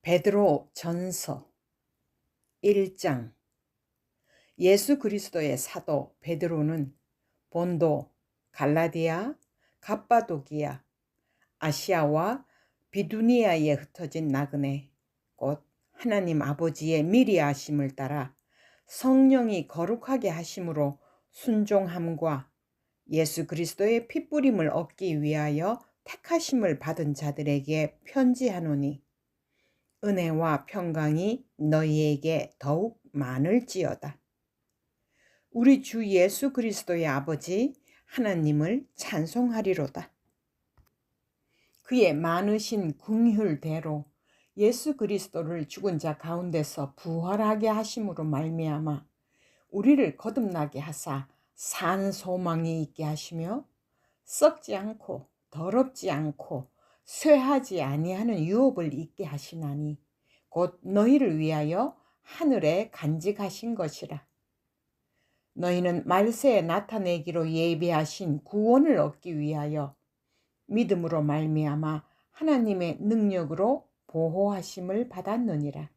베드로 전서 1장. 예수 그리스도의 사도 베드로는 본도, 갈라디아, 갑바도기아, 아시아와 비두니아에 흩어진 나그네 곧 하나님 아버지의 미리 하심을 따라 성령이 거룩하게 하심으로 순종함과 예수 그리스도의 핏부림을 얻기 위하여 택하심을 받은 자들에게 편지하노니, 은혜와 평강이 너희에게 더욱 많을지어다. 우리 주 예수 그리스도의 아버지 하나님을 찬송하리로다. 그의 많으신 긍휼대로 예수 그리스도를 죽은 자 가운데서 부활하게 하심으로 말미암아 우리를 거듭나게 하사 산 소망이 있게 하시며, 썩지 않고 더럽지 않고 쇠하지 아니하는 유업을 있게 하시나니 곧 너희를 위하여 하늘에 간직하신 것이라. 너희는 말세에 나타내기로 예비하신 구원을 얻기 위하여 믿음으로 말미암아 하나님의 능력으로 보호하심을 받았느니라.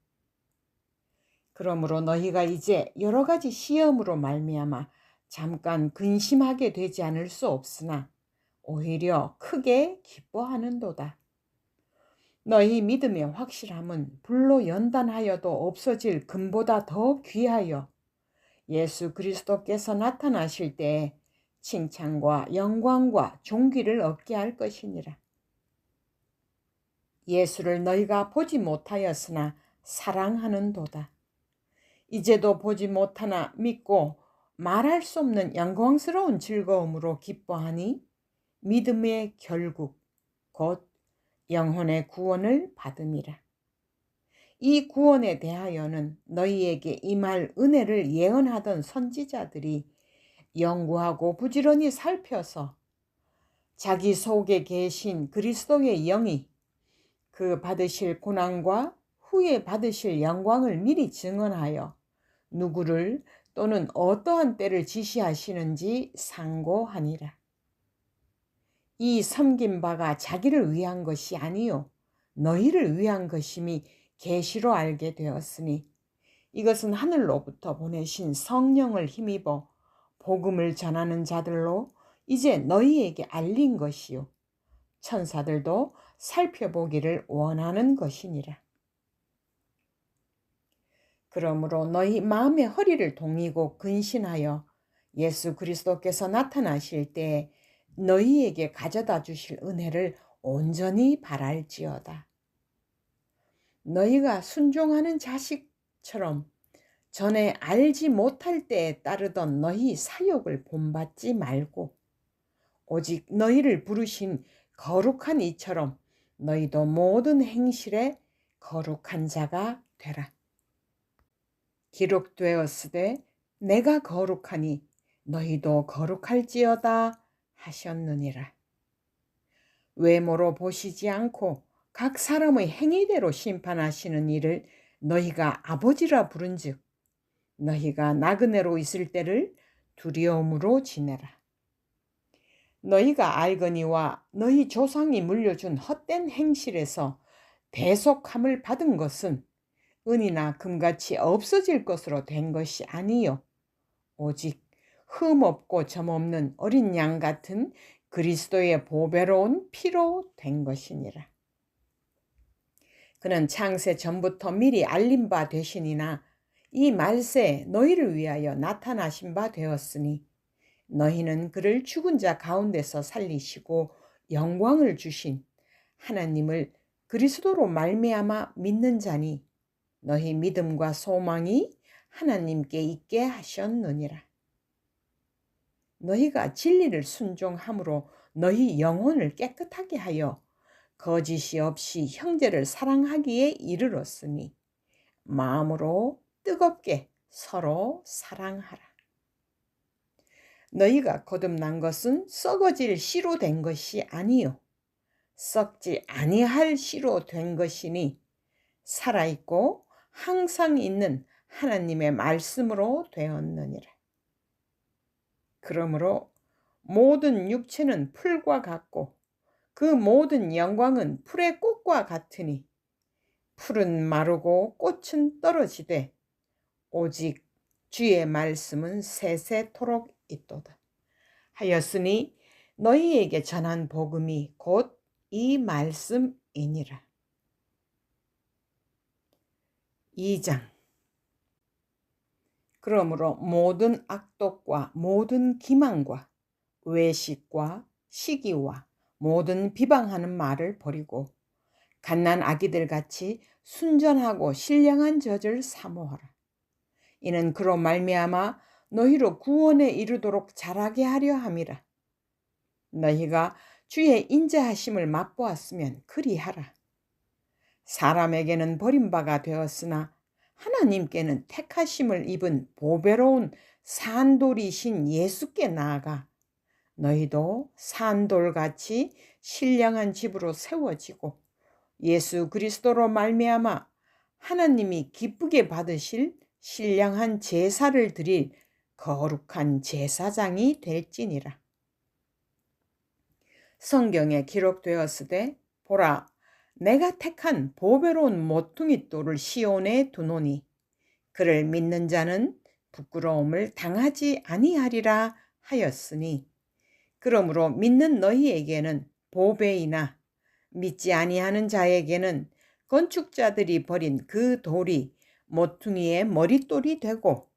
그러므로 너희가 이제 여러 가지 시험으로 말미암아 잠깐 근심하게 되지 않을 수 없으나 오히려 크게 기뻐하는도다. 너희 믿음의 확실함은 불로 연단하여도 없어질 금보다 더 귀하여 예수 그리스도께서 나타나실 때에 칭찬과 영광과 존귀를 얻게 할 것이니라. 예수를 너희가 보지 못하였으나 사랑하는도다. 이제도 보지 못하나 믿고 말할 수 없는 영광스러운 즐거움으로 기뻐하니 믿음의 결국 곧 영혼의 구원을 받음이라. 이 구원에 대하여는 너희에게 임할 은혜를 예언하던 선지자들이 연구하고 부지런히 살펴서 자기 속에 계신 그리스도의 영이 그 받으실 고난과 후에 받으실 영광을 미리 증언하여 누구를 또는 어떠한 때를 지시하시는지 상고하니라. 이 섬긴 바가 자기를 위한 것이 아니요 너희를 위한 것임이 계시로 알게 되었으니, 이것은 하늘로부터 보내신 성령을 힘입어 복음을 전하는 자들로 이제 너희에게 알린 것이요 천사들도 살펴보기를 원하는 것이니라. 그러므로 너희 마음의 허리를 동이고 근신하여 예수 그리스도께서 나타나실 때에 너희에게 가져다 주실 은혜를 온전히 바랄지어다. 너희가 순종하는 자식처럼 전에 알지 못할 때에 따르던 너희 사욕을 본받지 말고 오직 너희를 부르신 거룩한 이처럼 너희도 모든 행실에 거룩한 자가 되라. 기록되었으되 내가 거룩하니 너희도 거룩할지어다 하셨느니라. 외모로 보시지 않고 각 사람의 행위대로 심판하시는 이를 너희가 아버지라 부른즉 너희가 나그네로 있을 때를 두려움으로 지내라. 너희가 알거니와 너희 조상이 물려준 헛된 행실에서 대속함을 받은 것은 은이나 금같이 없어질 것으로 된 것이 아니요 오직 흠없고 점없는 어린 양 같은 그리스도의 보배로운 피로 된 것이니라. 그는 창세 전부터 미리 알린 바 되시니나 이 말세에 너희를 위하여 나타나신 바 되었으니, 너희는 그를 죽은 자 가운데서 살리시고 영광을 주신 하나님을 그리스도로 말미암아 믿는 자니 너희 믿음과 소망이 하나님께 있게 하셨느니라. 너희가 진리를 순종함으로 너희 영혼을 깨끗하게 하여 거짓이 없이 형제를 사랑하기에 이르렀으니 마음으로 뜨겁게 서로 사랑하라. 너희가 거듭난 것은 썩어질 씨로 된 것이 아니요 썩지 아니할 씨로 된 것이니 살아있고 항상 있는 하나님의 말씀으로 되었느니라. 그러므로 모든 육체는 풀과 같고 그 모든 영광은 풀의 꽃과 같으니 풀은 마르고 꽃은 떨어지되 오직 주의 말씀은 세세토록 있도다 하였으니 너희에게 전한 복음이 곧 이 말씀이니라. 2장. 그러므로 모든 악독과 모든 기만과 외식과 시기와 모든 비방하는 말을 버리고 갓난 아기들 같이 순전하고 신령한 젖을 사모하라. 이는 그로 말미암아 너희로 구원에 이르도록 자라게 하려 함이라. 너희가 주의 인자하심을 맛보았으면 그리하라. 사람에게는 버림바가 되었으나 하나님께는 택하심을 입은 보배로운 산돌이신 예수께 나아가 너희도 산돌같이 신령한 집으로 세워지고 예수 그리스도로 말미암아 하나님이 기쁘게 받으실 신령한 제사를 드릴 거룩한 제사장이 될지니라. 성경에 기록되었으되 보라, 내가 택한 보배로운 모퉁이 돌을 시온에 두노니 그를 믿는 자는 부끄러움을 당하지 아니하리라 하였으니, 그러므로 믿는 너희에게는 보배이나 믿지 아니하는 자에게는 건축자들이 버린 그 돌이 모퉁이의 머릿돌이 되고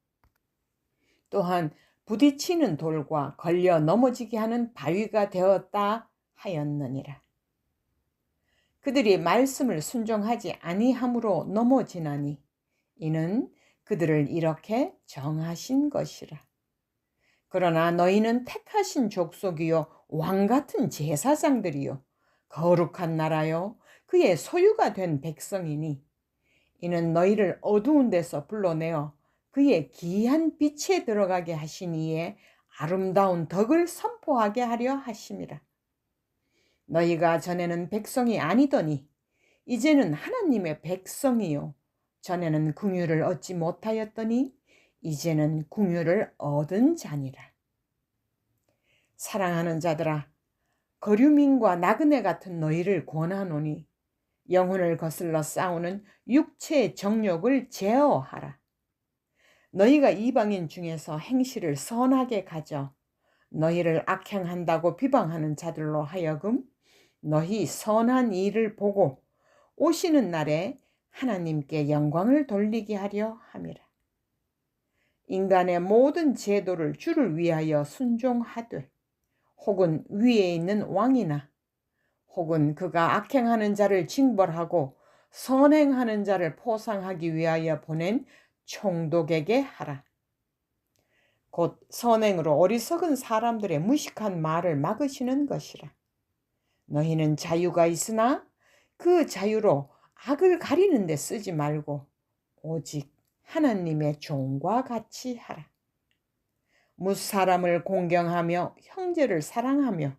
또한 부딪히는 돌과 걸려 넘어지게 하는 바위가 되었다 하였느니라. 그들이 말씀을 순종하지 아니함으로 넘어지나니 이는 그들을 이렇게 정하신 것이라. 그러나 너희는 택하신 족속이요 왕같은 제사장들이요 거룩한 나라요 그의 소유가 된 백성이니 이는 너희를 어두운 데서 불러내어 그의 기이한 빛에 들어가게 하신 이에 아름다운 덕을 선포하게 하려 하심이라. 너희가 전에는 백성이 아니더니 이제는 하나님의 백성이요 전에는 긍휼을 얻지 못하였더니 이제는 긍휼을 얻은 자니라. 사랑하는 자들아, 거류민과 나그네 같은 너희를 권하노니 영혼을 거슬러 싸우는 육체의 정욕을 제어하라. 너희가 이방인 중에서 행실을 선하게 가져 너희를 악행한다고 비방하는 자들로 하여금 너희 선한 일을 보고 오시는 날에 하나님께 영광을 돌리게 하려 함이라. 인간의 모든 제도를 주를 위하여 순종하되 혹은 위에 있는 왕이나 혹은 그가 악행하는 자를 징벌하고 선행하는 자를 포상하기 위하여 보낸 총독에게 하라. 곧 선행으로 어리석은 사람들의 무식한 말을 막으시는 것이라. 너희는 자유가 있으나 그 자유로 악을 가리는 데 쓰지 말고 오직 하나님의 종과 같이 하라. 무사람을 공경하며 형제를 사랑하며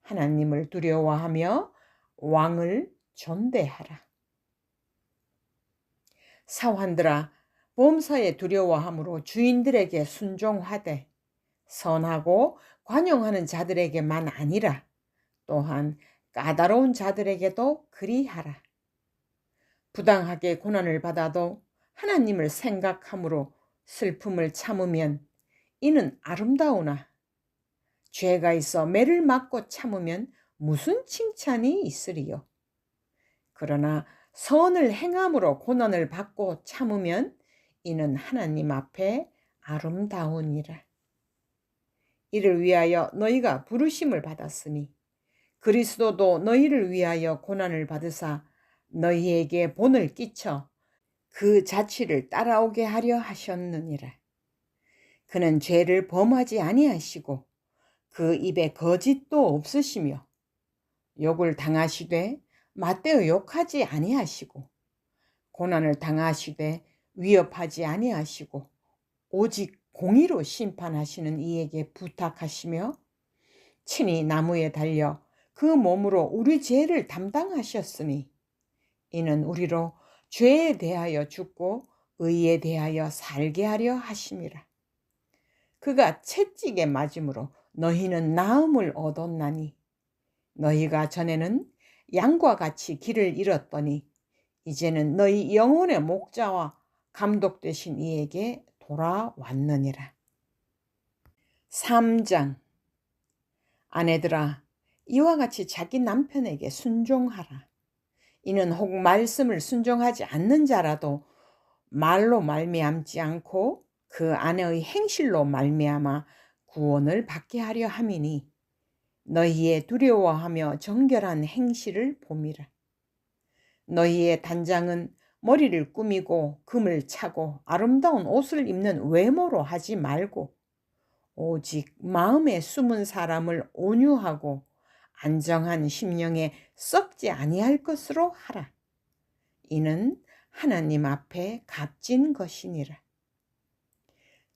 하나님을 두려워하며 왕을 존대하라. 사환들아, 범사에 두려워함으로 주인들에게 순종하되 선하고 관용하는 자들에게만 아니라 또한 까다로운 자들에게도 그리하라. 부당하게 고난을 받아도 하나님을 생각함으로 슬픔을 참으면 이는 아름다우나 죄가 있어 매를 맞고 참으면 무슨 칭찬이 있으리요. 그러나 선을 행함으로 고난을 받고 참으면 이는 하나님 앞에 아름다우니라. 이를 위하여 너희가 부르심을 받았으니 그리스도도 너희를 위하여 고난을 받으사 너희에게 본을 끼쳐 그 자취를 따라오게 하려 하셨느니라. 그는 죄를 범하지 아니하시고 그 입에 거짓도 없으시며 욕을 당하시되 맞대어 욕하지 아니하시고 고난을 당하시되 위협하지 아니하시고 오직 공의로 심판하시는 이에게 부탁하시며 친히 나무에 달려 그 몸으로 우리 죄를 담당하셨으니 이는 우리로 죄에 대하여 죽고 의에 대하여 살게 하려 하심이라. 그가 채찍에 맞음으로 너희는 나음을 얻었나니 너희가 전에는 양과 같이 길을 잃었더니 이제는 너희 영혼의 목자와 감독 되신 이에게 돌아왔느니라. 3장. 아내들아, 이와 같이 자기 남편에게 순종하라. 이는 혹 말씀을 순종하지 않는 자라도 말로 말미암지 않고 그 아내의 행실로 말미암아 구원을 받게 하려 함이니 너희의 두려워하며 정결한 행실을 봄이라. 너희의 단장은 머리를 꾸미고 금을 차고 아름다운 옷을 입는 외모로 하지 말고 오직 마음에 숨은 사람을 온유하고 안정한 심령에 썩지 아니할 것으로 하라. 이는 하나님 앞에 값진 것이니라.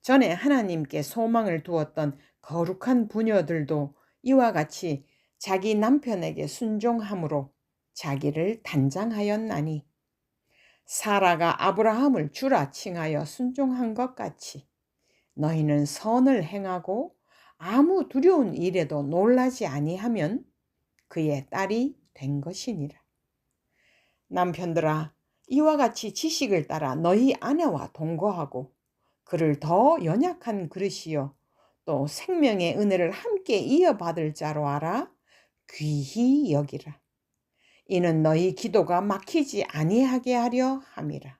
전에 하나님께 소망을 두었던 거룩한 부녀들도 이와 같이 자기 남편에게 순종함으로 자기를 단장하였나니 사라가 아브라함을 주라 칭하여 순종한 것 같이 너희는 선을 행하고 아무 두려운 일에도 놀라지 아니하면 그의 딸이 된 것이니라. 남편들아, 이와 같이 지식을 따라 너희 아내와 동거하고 그를 더 연약한 그릇이요 또 생명의 은혜를 함께 이어받을 자로 알아 귀히 여기라. 이는 너희 기도가 막히지 아니하게 하려 함이라.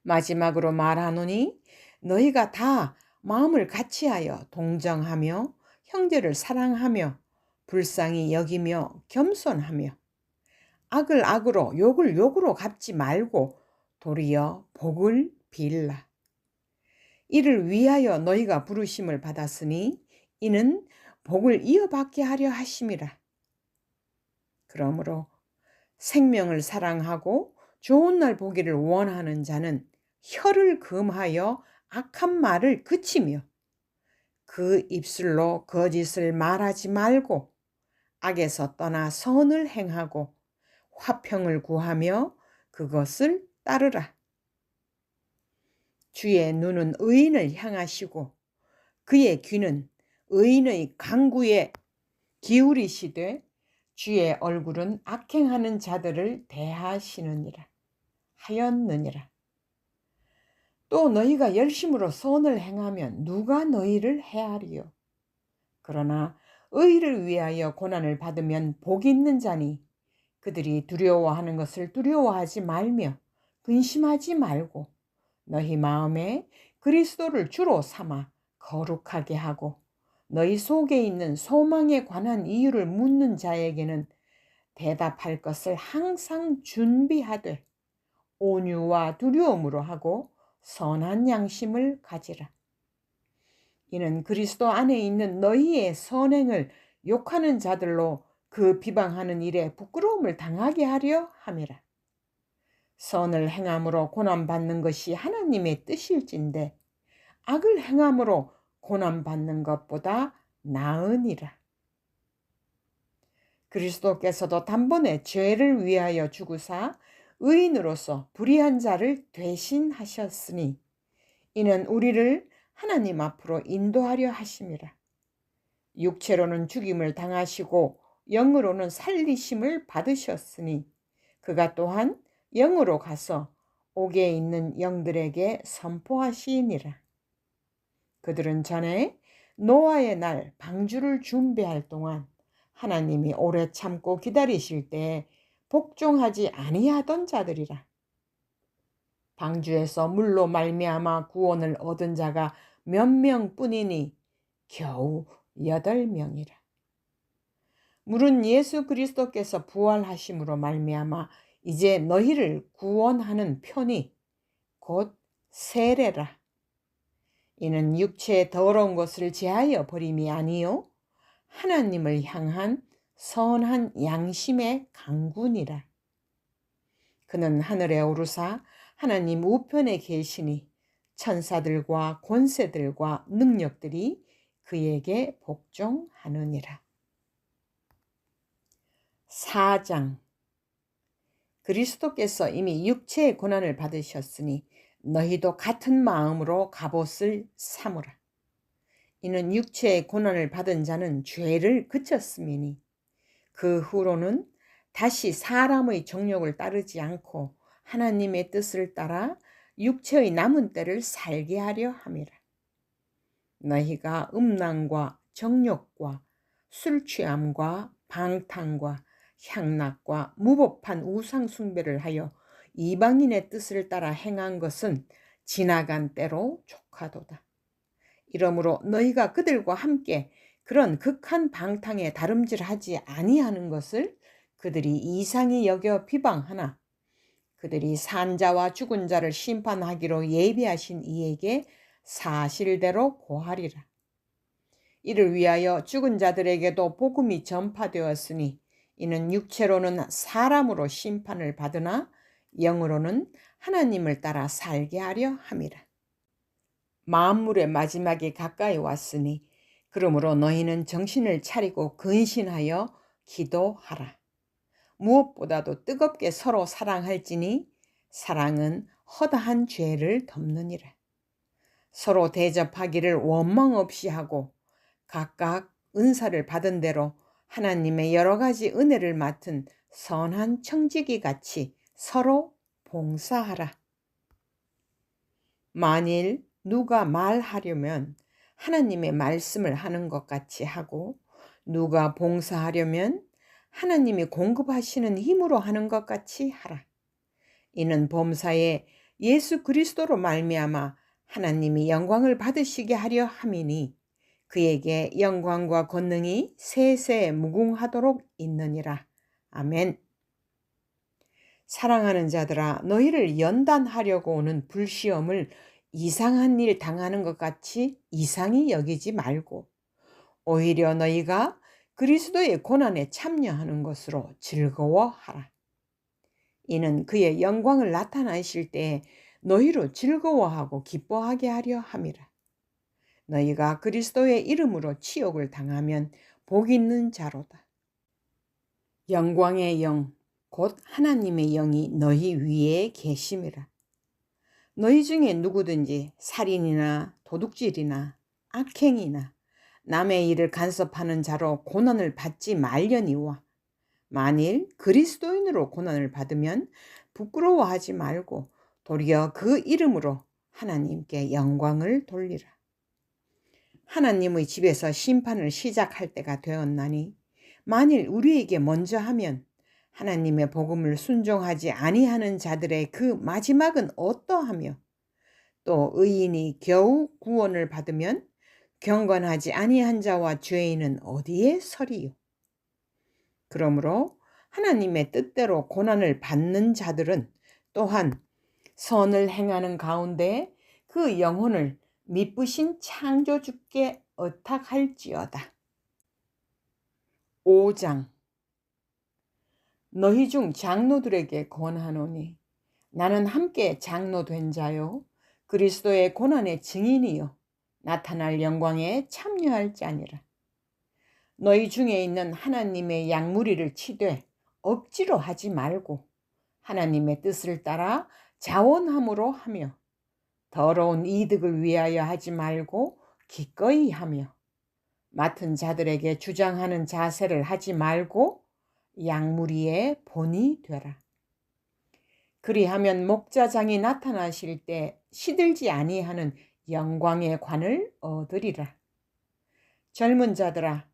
마지막으로 말하노니 너희가 다 마음을 같이하여 동정하며 형제를 사랑하며 불쌍히 여기며 겸손하며 악을 악으로 욕을 욕으로 갚지 말고 도리어 복을 빌라. 이를 위하여 너희가 부르심을 받았으니 이는 복을 이어받게 하려 하심이라. 그러므로 생명을 사랑하고 좋은 날 보기를 원하는 자는 혀를 금하여 악한 말을 그치며 그 입술로 거짓을 말하지 말고 악에서 떠나 선을 행하고 화평을 구하며 그것을 따르라. 주의 눈은 의인을 향하시고 그의 귀는 의인의 간구에 기울이시되 주의 얼굴은 악행하는 자들을 대하시느니라 하였느니라. 또 너희가 열심으로 선을 행하면 누가 너희를 해하리요. 그러나 의를 위하여 고난을 받으면 복이 있는 자니 그들이 두려워하는 것을 두려워하지 말며 근심하지 말고 너희 마음에 그리스도를 주로 삼아 거룩하게 하고 너희 속에 있는 소망에 관한 이유를 묻는 자에게는 대답할 것을 항상 준비하되 온유와 두려움으로 하고 선한 양심을 가지라. 이는 그리스도 안에 있는 너희의 선행을 욕하는 자들로 그 비방하는 일에 부끄러움을 당하게 하려 함이라. 선을 행함으로 고난받는 것이 하나님의 뜻일진데 악을 행함으로 고난받는 것보다 나으니라. 그리스도께서도 단번에 죄를 위하여 죽으사 의인으로서 불의한 자를 대신하셨으니 이는 우리를 하나님 앞으로 인도하려 하심이라. 육체로는 죽임을 당하시고 영으로는 살리심을 받으셨으니 그가 또한 영으로 가서 옥에 있는 영들에게 선포하시니라. 그들은 전에 노아의 날 방주를 준비할 동안 하나님이 오래 참고 기다리실 때에 복종하지 아니하던 자들이라. 방주에서 물로 말미암아 구원을 얻은 자가 몇 명뿐이니 겨우 8명이라. 물은 예수 그리스도께서 부활하심으로 말미암아 이제 너희를 구원하는 편이 곧 세례라. 이는 육체의 더러운 것을 제하여 버림이 아니요 하나님을 향한 선한 양심의 강군이라. 그는 하늘에 오르사 하나님 우편에 계시니 천사들과 권세들과 능력들이 그에게 복종하느니라. 4장. 그리스도께서 이미 육체의 고난을 받으셨으니 너희도 같은 마음으로 갑옷을 삼으라. 이는 육체의 고난을 받은 자는 죄를 그쳤음이니 그 후로는 다시 사람의 정욕을 따르지 않고 하나님의 뜻을 따라 육체의 남은 때를 살게 하려 함이라. 너희가 음란과 정욕과 술 취함과 방탕과 향락과 무법한 우상 숭배를 하여 이방인의 뜻을 따라 행한 것은 지나간 때로 족하도다. 이러므로 너희가 그들과 함께 그런 극한 방탕에 다름질하지 아니하는 것을 그들이 이상히 여겨 비방하나 그들이 산자와 죽은 자를 심판하기로 예비하신 이에게 사실대로 고하리라. 이를 위하여 죽은 자들에게도 복음이 전파되었으니 이는 육체로는 사람으로 심판을 받으나 영으로는 하나님을 따라 살게 하려 함이라. 만물의 마지막이 가까이 왔으니 그러므로 너희는 정신을 차리고 근신하여 기도하라. 무엇보다도 뜨겁게 서로 사랑할지니 사랑은 허다한 죄를 덮느니라. 서로 대접하기를 원망 없이 하고 각각 은사를 받은 대로 하나님의 여러 가지 은혜를 맡은 선한 청지기 같이 서로 봉사하라. 만일 누가 말하려면 하나님의 말씀을 하는 것 같이 하고 누가 봉사하려면 하나님이 공급하시는 힘으로 하는 것 같이 하라. 이는 범사에 예수 그리스도로 말미암아 하나님이 영광을 받으시게 하려 함이니 그에게 영광과 권능이 세세 무궁하도록 있느니라. 아멘. 사랑하는 자들아, 너희를 연단하려고 오는 불시험을 이상한 일 당하는 것 같이 이상히 여기지 말고 오히려 너희가 그리스도의 고난에 참여하는 것으로 즐거워하라. 이는 그의 영광을 나타나실 때에 너희로 즐거워하고 기뻐하게 하려 함이라. 너희가 그리스도의 이름으로 치욕을 당하면 복 있는 자로다. 영광의 영, 곧 하나님의 영이 너희 위에 계심이라. 너희 중에 누구든지 살인이나 도둑질이나 악행이나 남의 일을 간섭하는 자로 고난을 받지 말려니와 만일 그리스도인으로 고난을 받으면 부끄러워하지 말고 도리어 그 이름으로 하나님께 영광을 돌리라. 하나님의 집에서 심판을 시작할 때가 되었나니 만일 우리에게 먼저 하면 하나님의 복음을 순종하지 아니하는 자들의 그 마지막은 어떠하며 또 의인이 겨우 구원을 받으면 경건하지 아니한 자와 죄인은 어디에 서리요. 그러므로 하나님의 뜻대로 고난을 받는 자들은 또한 선을 행하는 가운데 그 영혼을 미쁘신 창조주께 의탁할지어다. 5장. 너희 중 장로들에게 권하노니 나는 함께 장로된 자요 그리스도의 고난의 증인이요 나타날 영광에 참여할 자니라. 너희 중에 있는 하나님의 양무리를 치되 억지로 하지 말고 하나님의 뜻을 따라 자원함으로 하며 더러운 이득을 위하여 하지 말고 기꺼이 하며 맡은 자들에게 주장하는 자세를 하지 말고 양무리의 본이 되라. 그리하면 목자장이 나타나실 때 시들지 아니하는 영광의 관을 얻으리라. 젊은 자들아,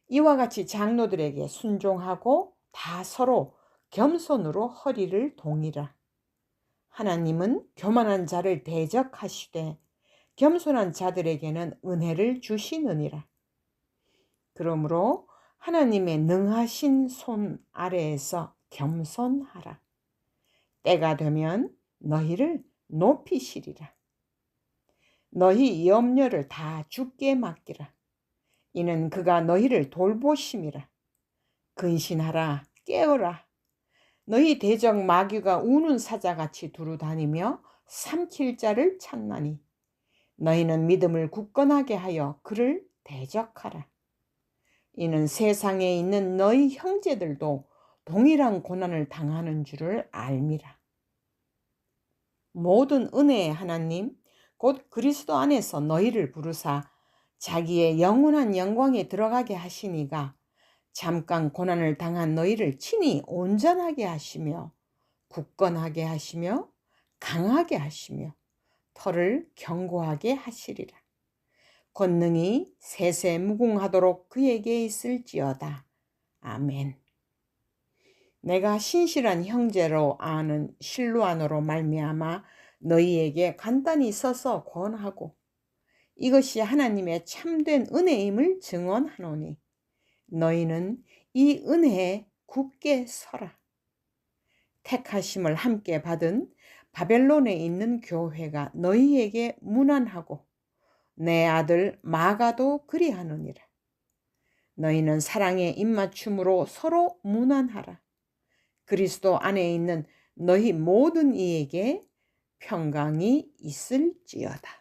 이와 같이 장로들에게 순종하고 다 서로 겸손으로 허리를 동이라. 하나님은 교만한 자를 대적하시되 겸손한 자들에게는 은혜를 주시느니라. 그러므로 하나님의 능하신 손 아래에서 겸손하라. 때가 되면 너희를 높이시리라. 너희 염려를 다 주께 맡기라. 이는 그가 너희를 돌보심이라. 근신하라, 깨어라. 너희 대적 마귀가 우는 사자같이 두루다니며 삼킬 자를 찾나니 너희는 믿음을 굳건하게 하여 그를 대적하라. 이는 세상에 있는 너희 형제들도 동일한 고난을 당하는 줄을 알미라. 모든 은혜의 하나님 곧 그리스도 안에서 너희를 부르사 자기의 영원한 영광에 들어가게 하시니가 잠깐 고난을 당한 너희를 친히 온전하게 하시며 굳건하게 하시며 강하게 하시며 터를 견고하게 하시리라. 권능이 세세 무궁하도록 그에게 있을지어다. 아멘. 내가 신실한 형제로 아는 실로아노로 말미암아 너희에게 간단히 써서 권하고 이것이 하나님의 참된 은혜임을 증언하노니 너희는 이 은혜에 굳게 서라. 택하심을 함께 받은 바벨론에 있는 교회가 너희에게 문안하고 내 아들 마가도 그리하느니라. 너희는 사랑의 입맞춤으로 서로 문안하라. 그리스도 안에 있는 너희 모든 이에게 평강이 있을지어다.